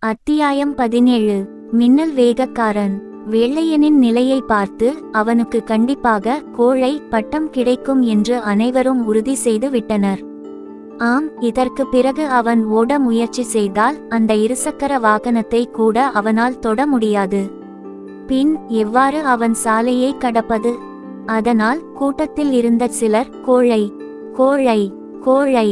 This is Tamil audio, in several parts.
அத்தியாயம் 17. மின்னல் வேகக்காரன். வெள்ளையனின் நிலையை பார்த்து அவனுக்கு கண்டிப்பாக கோழை பட்டம் கிடைக்கும் என்று அனைவரும் உறுதி செய்து விட்டனர். ஆம், இதற்கு பிறகு அவன் ஓட முயற்சி செய்தால் அந்த இருசக்கர வாகனத்தை கூட அவனால் தொட முடியாது. பின் எவ்வாறு அவன் சாலையை கடப்பது? அதனால் கூட்டத்தில் இருந்த சிலர் கோழை கோழை கோழை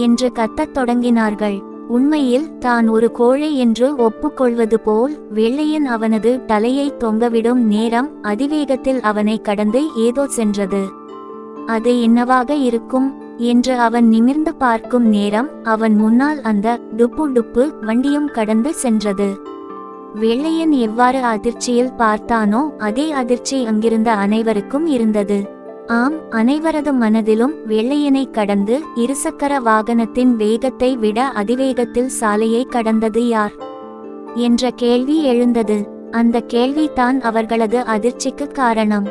என்று கத்தத் தொடங்கினார்கள். உண்மையில் தான் ஒரு கோழை என்று ஒப்புக்கொள்வது போல் வெள்ளையன் அவனது தலையை தொங்கவிடும் நேரம் அதிவேகத்தில் அவனை கடந்து ஏதோ சென்றது. அது என்னவாக இருக்கும் என்று அவன் நிமிர்ந்து பார்க்கும் நேரம் அவன் முன்னால் அந்த டுப்பு டுப்பு வண்டியும் கடந்து சென்றது. வெள்ளையன் எவ்வாறு அதிர்ச்சியில் பார்த்தானோ அதே அதிர்ச்சி அங்கிருந்த அனைவருக்கும் இருந்தது. ஆம், அனைவரது மனதிலும் வெள்ளையனை கடந்து இருசக்கர வாகனத்தின் வேகத்தை விட அதிவேகத்தில் சாலையை கடந்தது யார் என்ற கேள்வி எழுந்தது. அந்த கேள்வி தான் அவர்களது அதிர்ச்சிக்கு காரணம்.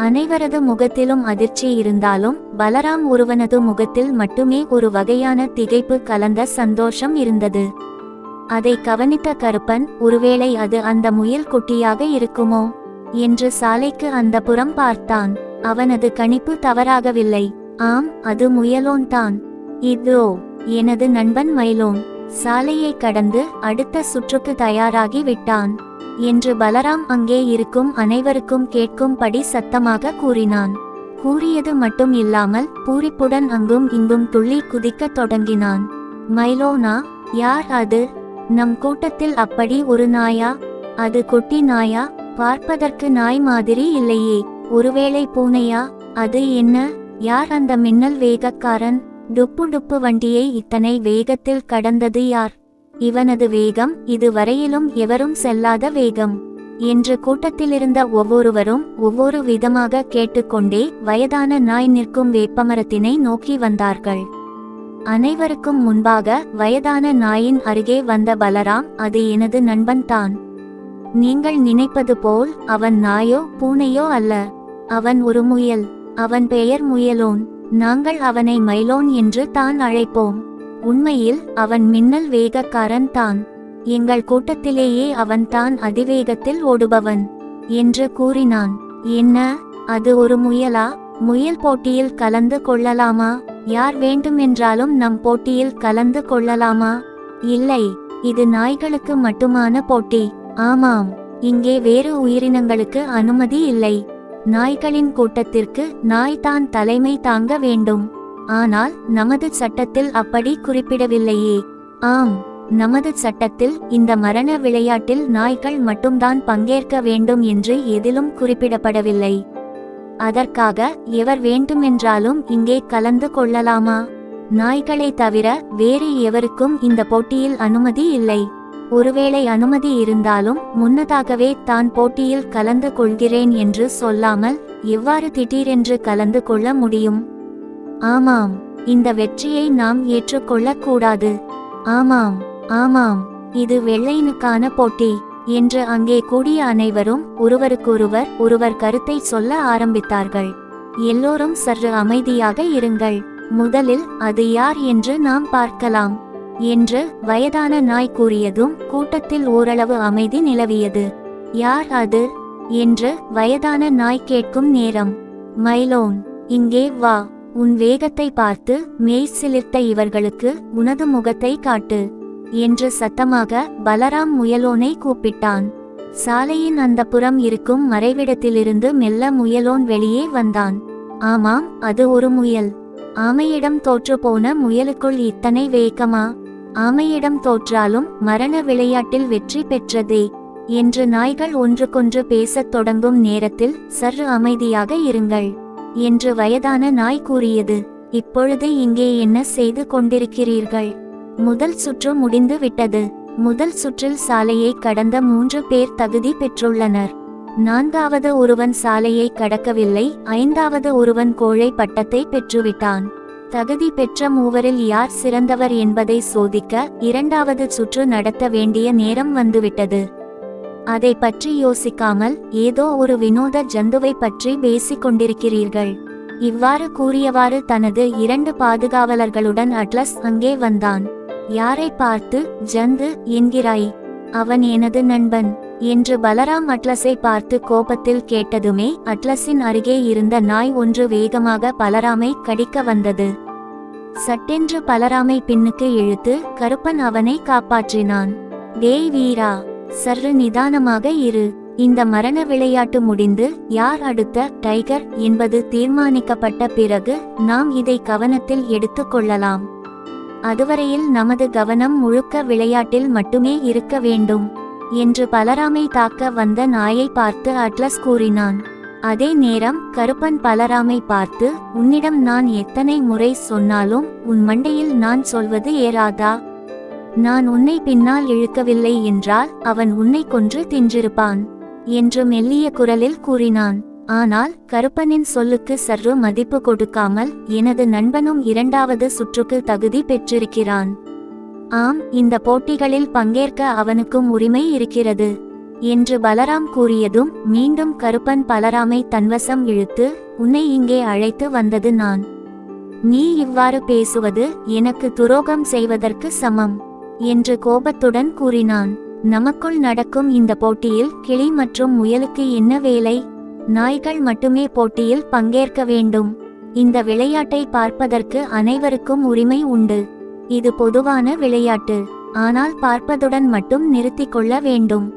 அனைவரது முகத்திலும் அதிர்ச்சி இருந்தாலும் பலராம் ஒருவனது முகத்தில் மட்டுமே ஒரு வகையான திகைப்பு கலந்த சந்தோஷம் இருந்தது. அதை கவனித்த கருப்பன், ஒருவேளை அது அந்த முயல் குட்டியாக இருக்குமோ என்று சாலைக்கு அந்த புறம் பார்த்தான். அவனது கணிப்பு தவறாகவில்லை. ஆம், அது முயலோன் தான். இதோ எனது நண்பன் மயிலோன் சாலையை கடந்து அடுத்த சுற்றுக்கு தயாராகி விட்டான் என்று பலராம் அங்கே இருக்கும் அனைவருக்கும் கேட்கும்படி சத்தமாக கூறினான். கூறியது மட்டும் இல்லாமல் பூரிப்புடன் அங்கும் இங்கும் துள்ளி குதிக்கத் தொடங்கினான். மயிலோனா? யார் அது? நம் கூட்டத்தில் அப்படி ஒரு நாயா? அது குட்டி நாயா? பார்ப்பதற்கு நாய் மாதிரி இல்லையே. ஒருவேளை பூனையா? அது என்ன? யார் அந்த மின்னல் வேகக்காரன்? டுப்பு டுப்பு வண்டியை இத்தனை வேகத்தில் கடந்தது யார்? இவனது வேகம் இதுவரையிலும் எவரும் செல்லாத வேகம் என்று கூட்டத்திலிருந்த ஒவ்வொருவரும் ஒவ்வொரு விதமாக கேட்டுக்கொண்டே வயதான நாய் நிற்கும் வேப்பமரத்தினை நோக்கி வந்தார்கள். அனைவருக்கும் முன்பாக வயதான நாயின் அருகே வந்த பலராம், அது எனது நண்பன் தான். நீங்கள் நினைப்பது போல் அவன் நாயோ பூனையோ அல்ல. அவன் ஒரு முயல். அவன் பெயர் முயலோன். நாங்கள் அவனை மயிலோன் என்று தான் அழைப்போம். உண்மையில் அவன் மின்னல் வேகக்காரன் தான். எங்கள் கூட்டத்திலேயே அவன் தான் அதிவேகத்தில் ஓடுபவன் என்று கூறினான். என்ன, அது ஒரு முயலா? முயல் போட்டியில் கலந்து கொள்ளலாமா? யார் வேண்டுமென்றாலும் நம் போட்டியில் கலந்து கொள்ளலாமா? இல்லை, இது நாய்களுக்கு மட்டுமான போட்டி. ஆமாம், இங்கே வேறு உயிரினங்களுக்கு அனுமதி இல்லை. நாய்களின் கூட்டத்திற்கு நாய் தான் தலைமை தாங்க வேண்டும். ஆனால் நமது சட்டத்தில் அப்படி குறிப்பிடவில்லையே. ஆம், நமது சட்டத்தில் இந்த மரண விளையாட்டில் நாய்கள் மட்டும்தான் பங்கேற்க வேண்டும் என்று எதிலும் குறிப்பிடப்படவில்லை. அதற்காக எவர் வேண்டுமென்றாலும் இங்கே கலந்து கொள்ளலாமா? நாய்களை தவிர வேறு எவருக்கும் இந்த போட்டியில் அனுமதி இல்லை. ஒருவேளை அனுமதி இருந்தாலும் முன்னதாகவே தான் போட்டியில் கலந்து கொள்கிறேன் என்று சொல்லாமல் எவ்வாறு திடீரென்று கலந்து கொள்ள முடியும்? ஆமாம், இந்த வெற்றியை நாம் ஏற்றுக்கொள்ளக்கூடாது. ஆமாம் ஆமாம், இது வெள்ளையனுக்கான போட்டி என்று அங்கே கூடிய அனைவரும் ஒருவர் கருத்தை சொல்ல ஆரம்பித்தார்கள். எல்லோரும் சற்று அமைதியாக இருங்கள். முதலில் அது யார் என்று நாம் பார்க்கலாம் என்று வயதான நாய் கூறியதும் கூட்டத்தில் ஓரளவு அமைதி நிலவியது. யார் அது என்று வயதான நாய் கேட்கும் நேரம், மயிலோன், இங்கே வா. உன் வேகத்தை பார்த்து மெய் சிலிர்த்த இவர்களுக்கு உனது முகத்தை காட்டு என்று சத்தமாக பலராம் முயலோனை கூப்பிட்டான். சாலையின் அந்த புறம் இருக்கும் மறைவிடத்திலிருந்து மெல்ல முயலோன் வெளியே வந்தான். ஆமாம், அது ஒரு முயல். ஆமையிடம் தோற்று போன முயலுக்குள் இத்தனை வேகமா? ஆமையிடம் தோற்றாலும் மரண விளையாட்டில் வெற்றி பெற்றதே என்று நாய்கள் ஒன்றுக்கொன்று பேசத் தொடங்கும் நேரத்தில் சற்று அமைதியாக இருங்கள் என்று வயதான நாய் கூறியது. இப்பொழுது இங்கே என்ன செய்து கொண்டிருக்கிறீர்கள்? முதல் சுற்று முடிந்து விட்டது. முதல் சுற்றில் சாலையை கடந்த 3 பேர் தகுதி பெற்றுள்ளனர். 4வது ஒருவன் சாலையை கடக்கவில்லை. 5வது ஒருவன் கோழை பட்டத்தை பெற்றுவிட்டான். தகுதி பெற்ற மூவரில் யார் சிறந்தவர் என்பதை சோதிக்க 2வது சுற்று நடத்த வேண்டிய நேரம் வந்துவிட்டது. அதை பற்றி யோசிக்காமல் ஏதோ ஒரு வினோத ஜந்துவை பற்றி பேசிக் கொண்டிருக்கிறீர்கள். இவ்வாறு கூறியவாறு தனது 2 பாதுகாவலர்களுடன் அட்லஸ் அங்கே வந்தான். யாரை பார்த்து ஜந்து என்கிறாய் அவன் எனது நண்பன் என்று பலராம் அட்லஸை பார்த்து கோபத்தில் கேட்டதுமே அட்லஸின் அருகே இருந்த நாய் ஒன்று வேகமாக பலராமை கடிக்க வந்தது. சட்டென்று பலராமை பின்னுக்கு இழுத்து கருப்பன் அவனை காப்பாற்றினான். டேய் வீரா, சற்று நிதானமாக இரு. இந்த மரண விளையாட்டு முடிந்து யார் அடுத்த டைகர் என்பது தீர்மானிக்கப்பட்ட பிறகு நாம் இதை கவனத்தில் எடுத்துக்கொள்ளலாம். அதுவரையில் நமது கவனம் முழுக்க விளையாட்டில் மட்டுமே இருக்க வேண்டும் என்று பலராமை தாக்க வந்த நாயை பார்த்து அட்லஸ் கூறினான். அதே நேரம் கருப்பன் பலராமை பார்த்து, உன்னிடம் நான் எத்தனை முறை சொன்னாலும் உன் மண்டையில் நான் சொல்வது ஏறாதா? நான் உன்னை பின்னால் இழுக்கவில்லை என்றால் அவன் உன்னை கொன்று தின்றிருப்பான் என்று மெல்லிய குரலில் கூறினான். ஆனால் கருப்பனின் சொல்லுக்கு சற்று மதிப்பு கொடுக்காமல், எனது நண்பனும் இரண்டாவது சுற்றுக்கு தகுதி பெற்றிருக்கிறான். ஆம், இந்த போட்டிகளில் பங்கேற்க அவனுக்கும் உரிமை இருக்கிறது என்று பலராம் கூறியதும் மீண்டும் கருப்பன் பலராமை தன்வசம் இழுத்து, உன்னை இங்கே அழைத்து வந்தது நான். நீ இவ்வாறு பேசுவது எனக்கு துரோகம் செய்வதற்கு சமம் என்று கோபத்துடன் கூறினான். நமக்குள் நடக்கும் இந்த போட்டியில் கிளி மற்றும் முயலுக்கு என்ன வேலை? நாய்கள் மட்டுமே போட்டியில் பங்கேற்க வேண்டும். இந்த விளையாட்டை பார்ப்பதற்கு அனைவருக்கும் உரிமை உண்டு. இது பொதுவான விளையாட்டு. ஆனால் பார்ப்பதுடன் மட்டும் நிறுத்திக் கொள்ள வேண்டும்.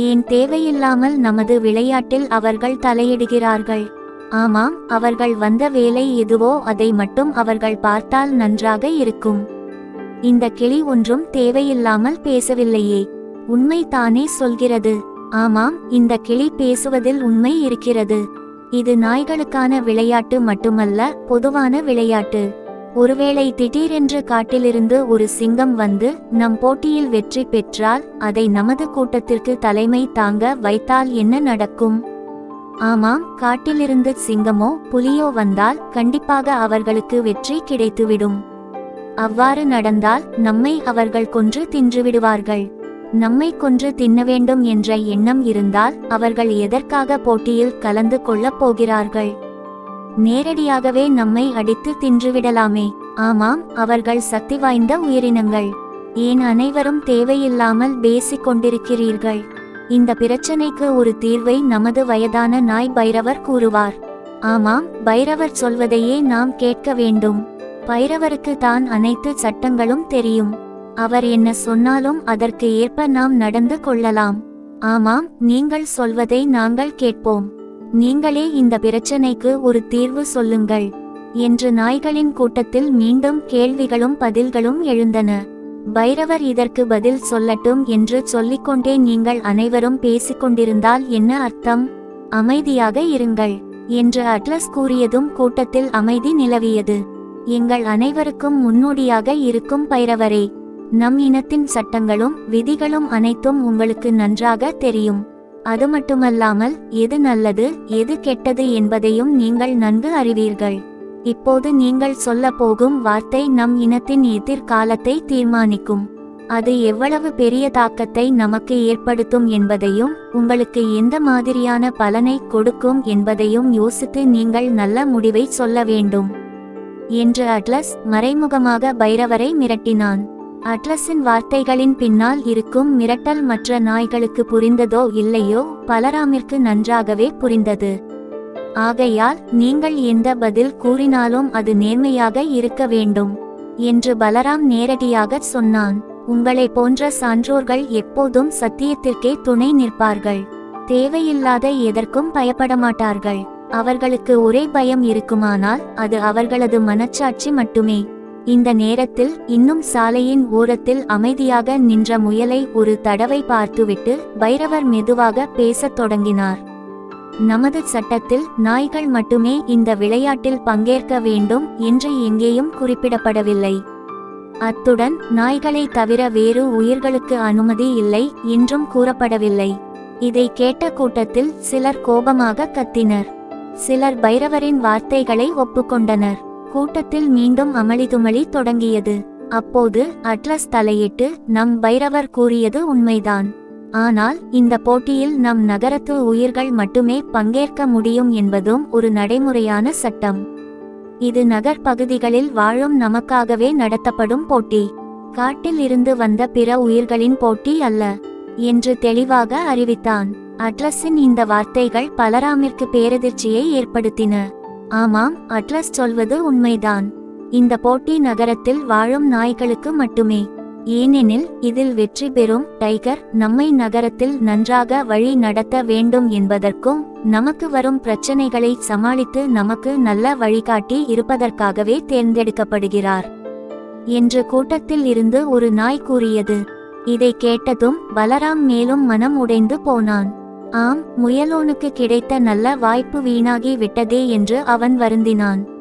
ஏன் தேவையில்லாமல் நமது விளையாட்டில் அவர்கள் தலையிடுகிறார்கள்? ஆமாம், அவர்கள் வந்த வேலை எதுவோ அதை மட்டும் அவர்கள் பார்த்தால் நன்றாக இருக்கும். இந்த கிளி ஒன்றும் தேவையில்லாமல் பேசவில்லையே, உண்மை தானே சொல்கிறது. ஆமாம், இந்த கிளி பேசுவதில் உண்மை இருக்கிறது. இது நாய்களுக்கான விளையாட்டு மட்டுமல்ல, பொதுவான விளையாட்டு. ஒருவேளை திடீரென்று காட்டிலிருந்து ஒரு சிங்கம் வந்து நம் போட்டியில் வெற்றி பெற்றால், அதை நமது கூட்டத்திற்கு தலைமை தாங்க வைத்தால் என்ன நடக்கும்? ஆமாம், காட்டிலிருந்து சிங்கமோ புலியோ வந்தால் கண்டிப்பாக அவர்களுக்கு வெற்றி கிடைத்துவிடும். அவ்வாறு நடந்தால் நம்மை அவர்கள் கொன்று தின்றுவிடுவார்கள். நம்மை கொன்று தின்ன வேண்டும் என்ற எண்ணம் இருந்தால் அவர்கள் எதற்காக போட்டியில் கலந்து கொள்ளப் போகிறார்கள்? நேரடியாகவே நம்மை அடித்து தின்றுவிடலாமே. ஆமாம், அவர்கள் சக்தி வாய்ந்த உயிரினங்கள். ஏன் அனைவரும் தேவையில்லாமல் பேசிக் கொண்டிருக்கிறீர்கள்? இந்த பிரச்சனைக்கு ஒரு தீர்வை நமது வயதான நாய் பைரவர் கூறுவார். ஆமாம், பைரவர் சொல்வதையே நாம் கேட்க வேண்டும். பைரவருக்கு தான் அனைத்து சட்டங்களும் தெரியும். அவர் என்ன சொன்னாலும் அதற்கு ஏற்ப நாம் நடந்து கொள்ளலாம். ஆமாம், நீங்கள் சொல்வதை நாங்கள் கேட்போம். நீங்களே இந்த பிரச்சனைக்கு ஒரு தீர்வு சொல்லுங்கள் என்று நாய்களின் கூட்டத்தில் மீண்டும் கேள்விகளும் பதில்களும் எழுந்தன. பைரவர் இதற்கு பதில் சொல்லட்டும் என்று சொல்லிக்கொண்டே நீங்கள் அனைவரும் பேசிக்கொண்டிருந்தால் என்ன அர்த்தம்? அமைதியாக இருங்கள் என்று அட்லஸ் கூறியதும் கூட்டத்தில் அமைதி நிலவியது. எங்கள் அனைவருக்கும் முன்னோடியாக இருக்கும் பைரவரே, நம் இனத்தின் சட்டங்களும் விதிகளும் அனைத்தும் உங்களுக்கு நன்றாக தெரியும். அது மட்டுமல்லாமல் எது நல்லது எது கெட்டது என்பதையும் நீங்கள் நன்கு அறிவீர்கள். இப்போது நீங்கள் சொல்ல போகும் வார்த்தை நம் இனத்தின் எதிர்காலத்தை தீர்மானிக்கும். அது எவ்வளவு பெரிய தாக்கத்தை நமக்கு ஏற்படுத்தும் என்பதையும் உங்களுக்கு எந்த மாதிரியான பலனை கொடுக்கும் என்பதையும் யோசித்து நீங்கள் நல்ல முடிவை சொல்ல வேண்டும் என்று அட்லஸ் மறைமுகமாக பைரவரை மிரட்டினான். அட்லஸின் வார்த்தைகளின் பின்னால் இருக்கும் மிரட்டல் மற்ற நாய்களுக்கு புரிந்ததோ இல்லையோ, பலராமிற்கு நன்றாகவே புரிந்தது. ஆகையால் நீங்கள் எந்த பதில் கூறினாலும் அது நேர்மையாக இருக்க வேண்டும் என்று பலராம் நேரடியாக சொன்னான். உங்களை போன்ற சான்றோர்கள் எப்போதும் சத்தியத்திற்கே துணை நிற்பார்கள். தேவையில்லாத எதற்கும் பயப்படமாட்டார்கள். அவர்களுக்கு ஒரே பயம் இருக்குமானால் அது அவர்களது மனச்சாட்சி மட்டுமே. இந்த நேரத்தில் இன்னும் சாலையின் ஓரத்தில் அமைதியாக நின்ற முயலை ஒரு தடவை பார்த்துவிட்டு பைரவர் மெதுவாக பேசத் தொடங்கினார். நமது சட்டத்தில் நாய்கள் மட்டுமே இந்த விளையாட்டில் பங்கேற்க வேண்டும் என்று எங்கேயும் குறிப்பிடப்படவில்லை. அத்துடன் நாய்களை தவிர வேறு உயிர்களுக்கு அனுமதி இல்லை என்றும் கூறப்படவில்லை. இதை கேட்ட கூட்டத்தில் சிலர் கோபமாக கத்தினர். சிலர் பைரவரின் வார்த்தைகளை ஒப்புக்கொண்டனர். கூட்டத்தில் மீண்டும் அமளிதுமளி தொடங்கியது. அப்போது அட்லஸ் தலையிட்டு, நம் பைரவர் கூறியது உண்மைதான். ஆனால் இந்த போட்டியில் நம் நகரத்து உயிர்கள் மட்டுமே பங்கேற்க முடியும் என்பதும் ஒரு நடைமுறையான சட்டம். இது நகர்பகுதிகளில் வாழும் நமக்காகவே நடத்தப்படும் போட்டி. காட்டில் இருந்து வந்த பிற உயிர்களின் போட்டி அல்ல. என்று தெளிவாக அறிவித்தான். அட்லஸின் இந்த வார்த்தைகள் பலராமிற்கு பேரதிர்ச்சியை ஏற்படுத்தின. ஆமாம், அட்லஸ் சொல்வது உண்மைதான். இந்த போட்டி நகரத்தில் வாழும் நாய்களுக்கு மட்டுமே. ஏனெனில் இதில் வெற்றி பெறும் டைகர் நம்மை நகரத்தில் நன்றாக வழி நடத்த வேண்டும் என்பதற்கும் நமக்கு வரும் பிரச்சனைகளை சமாளித்து நமக்கு நல்ல வழிகாட்டி இருப்பதற்காகவே தேர்ந்தெடுக்கப்படுகிறார் என்று கூட்டத்தில் இருந்து ஒரு நாய் கூறியது. இதை கேட்டதும் பலராம் மேலும் மனம் உடைந்து போனான். ஆம், முயலோனுக்கு கிடைத்த நல்ல வாய்ப்பு வீணாகி விட்டதே என்று அவன் வருந்தினான்.